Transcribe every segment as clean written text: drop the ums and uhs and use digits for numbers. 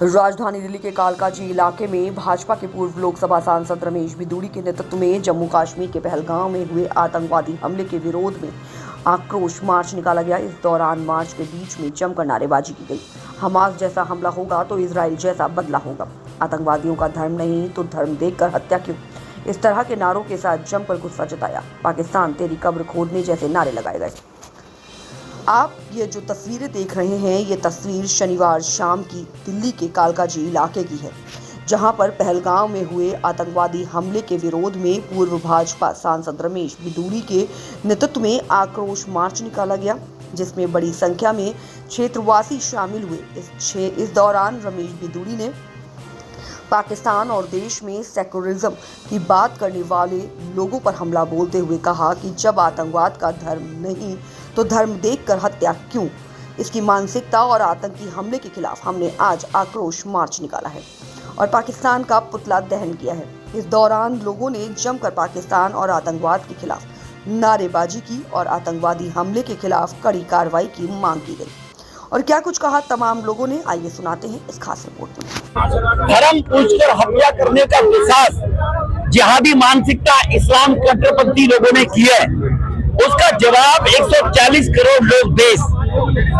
राजधानी दिल्ली के कालकाजी इलाके में भाजपा के पूर्व लोकसभा सांसद रमेश बिधूड़ी के नेतृत्व में जम्मू कश्मीर के पहलगाम में हुए आतंकवादी हमले के विरोध में आक्रोश मार्च निकाला गया। इस दौरान मार्च के बीच में जमकर नारेबाजी की गई। हमास जैसा हमला होगा तो इजराइल जैसा बदला होगा। आतंकवादियों का धर्म नहीं तो धर्म देखकर हत्या क्यों, इस तरह के नारों के साथ जमकर गुस्सा जताया। पाकिस्तान तेरी कब्र खोदने जैसे नारे लगाए गए। आप ये जो तस्वीरें देख रहे हैं, ये तस्वीर शनिवार शाम की दिल्ली के कालकाजी इलाके की है, जहां पर पहलगाम में हुए आतंकवादी हमले के विरोध में पूर्व भाजपा सांसद रमेश बिधूड़ी के नेतृत्व में आक्रोश मार्च निकाला गया, जिसमें बड़ी संख्या में क्षेत्रवासी शामिल हुए। इस दौरान रमेश बिधूड़ी ने पाकिस्तान और देश में सेक्युलरिज्म की बात करने वाले लोगों पर हमला बोलते हुए कहा कि जब आतंकवाद का धर्म नहीं तो धर्म देखकर हत्या क्यों। इसकी मानसिकता और आतंकी हमले के खिलाफ हमने आज आक्रोश मार्च निकाला है और पाकिस्तान का पुतला दहन किया है। इस दौरान लोगों ने जमकर पाकिस्तान और आतंकवाद के खिलाफ नारेबाजी की और आतंकवादी हमले के खिलाफ कड़ी कार्रवाई की मांग की गई। और क्या कुछ कहा तमाम लोगों ने, आइए सुनाते हैं इस खास रिपोर्ट में। धर्म पूछकर हत्या करने का विश्वास जिहादी मानसिकता इस्लाम कट्टरपंथी लोगों ने किया है, उसका जवाब 140 करोड़ लोग देश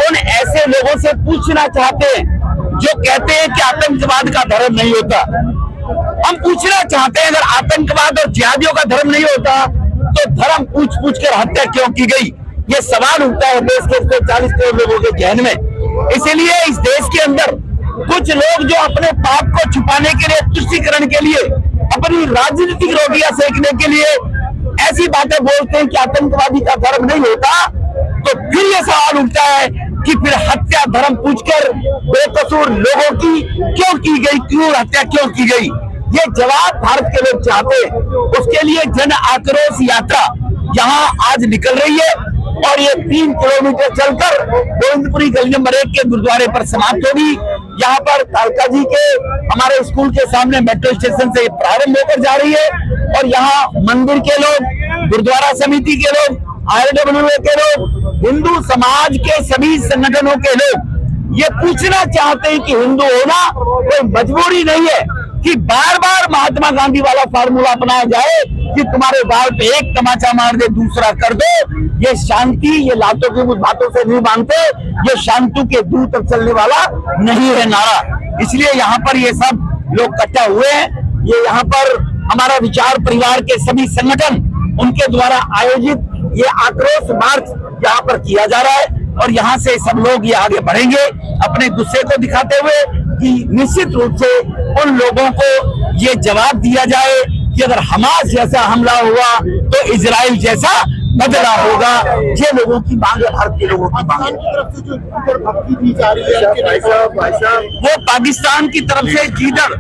उन ऐसे लोगों से पूछना चाहते हैं जो कहते हैं कि आतंकवाद का धर्म नहीं होता। हम पूछना चाहते हैं, अगर आतंकवाद और जिहादियों का धर्म नहीं होता तो धर्म पूछ कर हत्या क्यों की गई? ये सवाल उठता है देश के 140 करोड़ लोगों के जहन में। इसीलिए इस देश के अंदर कुछ लोग जो अपने पाप को छुपाने के लिए, तुष्टीकरण के लिए, अपनी राजनीतिक रोटियां सेकने के लिए ऐसी बातें बोलते हैं कि आतंकवादी का धर्म नहीं होता, तो फिर ये सवाल उठता है कि फिर हत्या धर्म पूछकर बेकसूर लोगों की क्यों की गई, क्यों हत्या क्यों की गई? ये जवाब भारत के लोग चाहते हैं। उसके लिए जन आक्रोश यात्रा यहाँ आज निकल रही है और ये 3 किलोमीटर चलकर गोविंदपुरी गली नंबर 1 के गुरुद्वारे पर समाप्त होगी। यहाँ पर कालकाजी के हमारे स्कूल के सामने मेट्रो स्टेशन से प्रारंभ होकर जा रही है और यहाँ मंदिर के लोग, गुरुद्वारा समिति के लोग, IRWA के लोग, हिंदू समाज के सभी संगठनों के लोग ये पूछना चाहते हैं कि हिंदू होना कोई मजबूरी नहीं है कि बार बार महात्मा गांधी वाला फार्मूला अपनाया जाए कि तुम्हारे गाल पे एक तमाचा मार दे, दूसरा कर दो। ये शांति, ये लातों की बातों से नहीं मानते, ये शांति के दूर तक चलने वाला नहीं है नारा। इसलिए यहाँ पर ये सब लोग इकट्ठा हुए हैं। ये यहाँ पर हमारा विचार परिवार के सभी संगठन, उनके द्वारा आयोजित ये आक्रोश मार्च यहाँ पर किया जा रहा है और यहाँ से सब लोग ये आगे बढ़ेंगे अपने गुस्से को दिखाते हुए कि निश्चित रूप से उन लोगों को ये जवाब दिया जाए कि अगर हमास जैसा हमला हुआ तो इजराइल जैसा बदला होगा। ये लोगों की मांग है, भारत के लोगों की मांग है। वो पाकिस्तान की तरफ से जिधर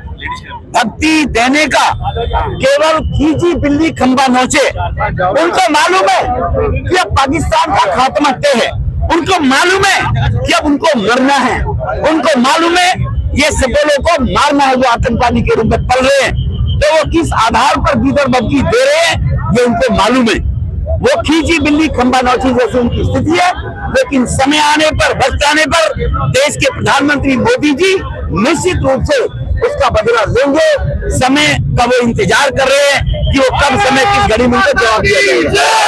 भक्ति देने का केवल खींची बिल्ली खंबा नोचे। उनको मालूम है कि अब पाकिस्तान का खात्मा तय है, उनको मालूम है कि अब उनको मरना है, उनको मालूम है ये सबलों को मारना है जो आतंकवादी के रूप में पल रहे हैं। तो वो किस आधार पर भीतर बदली दे रहे हैं ये उनको मालूम है। वो खींची बिल्ली खंबा नौची जैसी उनकी स्थिति है, लेकिन समय आने पर, वक्त आने पर देश के प्रधानमंत्री मोदी जी निश्चित रूप से उसका बदला लेंगे। समय का वो इंतजार कर रहे हैं कि वो कब समय किस घड़ी में जवाब दिया जाएगा।